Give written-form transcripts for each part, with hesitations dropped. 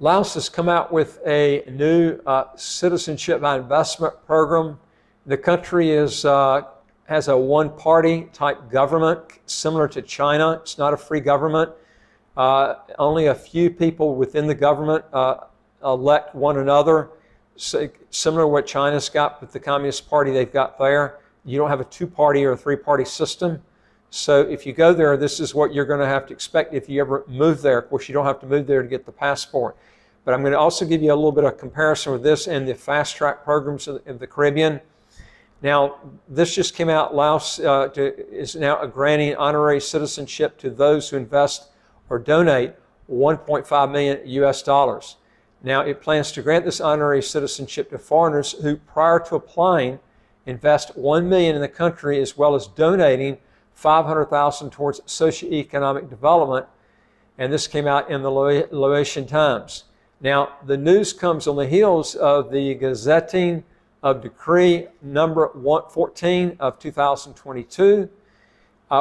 Laos has come out with a new citizenship by investment program. The country has a one-party type government similar to China. It's not a free government. Only a few people within the government elect one another. So, similar to what China's got with the Communist Party they've got there. You don't have a two-party or a three-party system. So if you go there, this is what you're going to have to expect if you ever move there. Of course, you don't have to move there to get the passport. But I'm going to also give you a little bit of comparison with this and the fast-track programs of the Caribbean. Now, this just came out. Laos is now granting honorary citizenship to those who invest or donate 1.5 million US dollars. Now, it plans to grant this honorary citizenship to foreigners who, prior to applying, invest 1 million in the country, as well as donating 500,000 towards socioeconomic development. And this came out in the Laotian Times. Now, the news comes on the heels of the gazetting of Decree number 114 of 2022,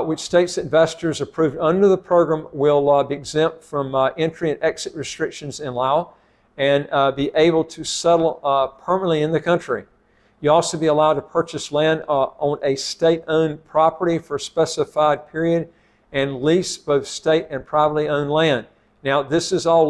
which states that investors approved under the program will be exempt from entry and exit restrictions in Laos and be able to settle permanently in the country. You'll also be allowed to purchase land on a state-owned property for a specified period and lease both state and privately owned land. Now, this is all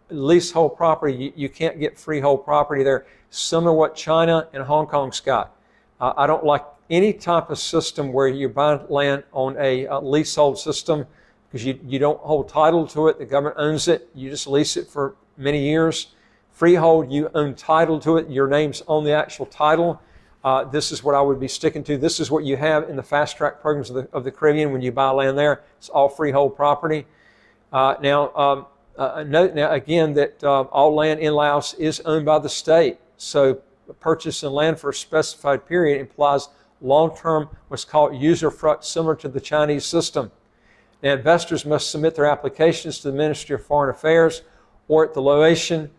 leasehold property. You can't get freehold property there, similar to what China and Hong Kong's got. I don't like any type of system where you buy land on a leasehold system because you don't hold title to it. The government owns it. You just lease it for many years. Freehold, you own title to it. Your name's on the actual title. This is what I would be sticking to. This is what you have in the fast-track programs of the Caribbean when you buy land there. It's all freehold property. Note now again that all land in Laos is owned by the state. So purchasing land for a specified period implies long-term, what's called usufruct, similar to the Chinese system. Now, investors must submit their applications to the Ministry of Foreign Affairs or at the Laotian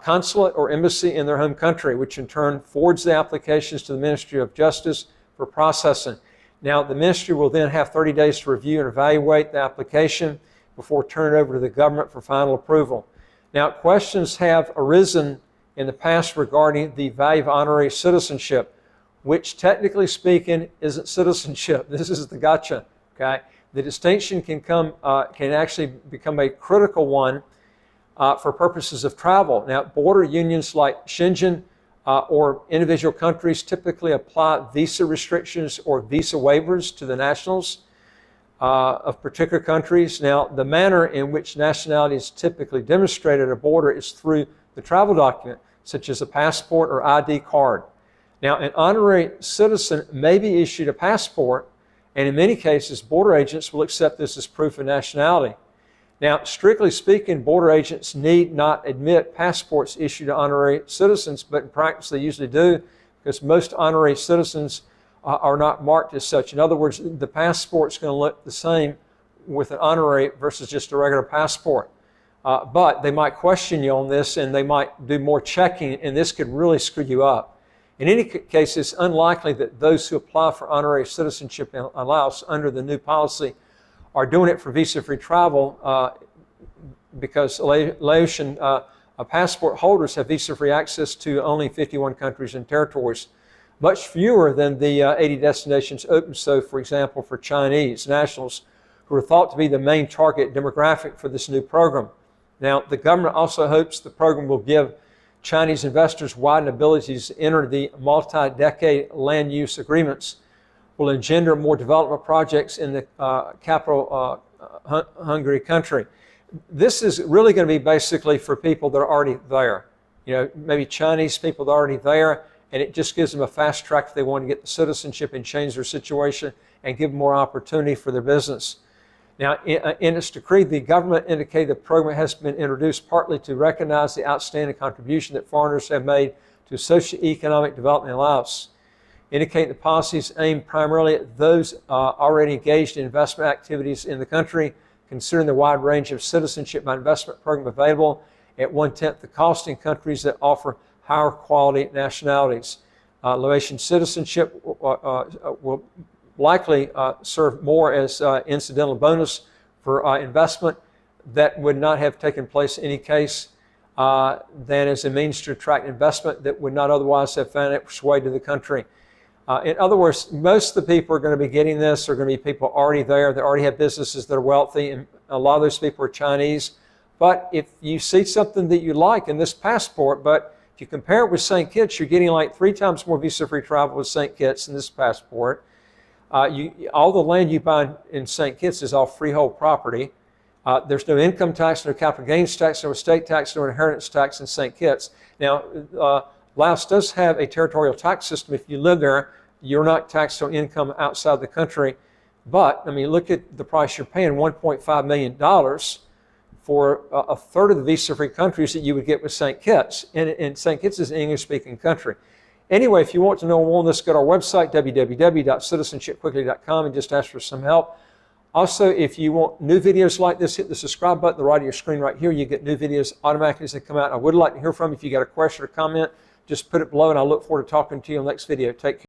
consulate or embassy in their home country, which in turn forwards the applications to the Ministry of Justice for processing. Now, the ministry will then have 30 days to review and evaluate the application before turning it over to the government for final approval. Now, questions have arisen in the past regarding the value of honorary citizenship, which technically speaking isn't citizenship. This is the gotcha. Okay, the distinction can actually become a critical one for purposes of travel. Now, border unions like Shenzhen or individual countries typically apply visa restrictions or visa waivers to the nationals of particular countries. Now, the manner in which nationality is typically demonstrated at a border is through the travel document, such as a passport or ID card. Now, an honorary citizen may be issued a passport, and in many cases, border agents will accept this as proof of nationality. Now, strictly speaking, border agents need not admit passports issued to honorary citizens, but in practice they usually do, because most honorary citizens are not marked as such. In other words, the passport's going to look the same with an honorary versus just a regular passport. But they might question you on this, and they might do more checking, and this could really screw you up. In any case, it's unlikely that those who apply for honorary citizenship in Laos under the new policy are doing it for visa-free travel because Laotian passport holders have visa-free access to only 51 countries and territories, much fewer than the 80 destinations open. So, for example, for Chinese nationals who are thought to be the main target demographic for this new program. Now, the government also hopes the program will give Chinese investors widened abilities to enter the multi-decade land use agreements, will engender more development projects in the capital hungry country. This is really going to be basically for people that are already there. You know, maybe Chinese people that are already there, and it just gives them a fast track if they want to get the citizenship and change their situation and give them more opportunity for their business. Now, in its decree, the government indicated the program has been introduced partly to recognize the outstanding contribution that foreigners have made to socioeconomic development in Laos, indicating the policies aimed primarily at those already engaged in investment activities in the country, considering the wide range of citizenship by investment program available at 1/10 the cost in countries that offer higher quality nationalities. Laotian citizenship will likely serve more as incidental bonus for investment that would not have taken place in any case. than as a means to attract investment that would not otherwise have found its way to the country. In other words, most of the people who are going to be getting this are going to be people already there that already have businesses that are wealthy, and a lot of those people are Chinese. But if you see something that you like in this passport, but if you compare it with St. Kitts, you're getting like 3 times more visa-free travel with St. Kitts than this passport. All the land you buy in St. Kitts is all freehold property. There's no income tax, no capital gains tax, no estate tax, no inheritance tax in St. Kitts. Now, Laos does have a territorial tax system. If you live there, you're not taxed on income outside the country. But, I mean, look at the price you're paying, $1.5 million for a third of the visa-free countries that you would get with St. Kitts. And St. Kitts is an English-speaking country. Anyway, if you want to know more on this, go to our website, www.citizenshipquickly.com, and just ask for some help. Also, if you want new videos like this, hit the subscribe button at the right of your screen right here. You get new videos automatically as they come out. I would like to hear from you. If you got a question or comment, just put it below, and I look forward to talking to you on the next video. Take care.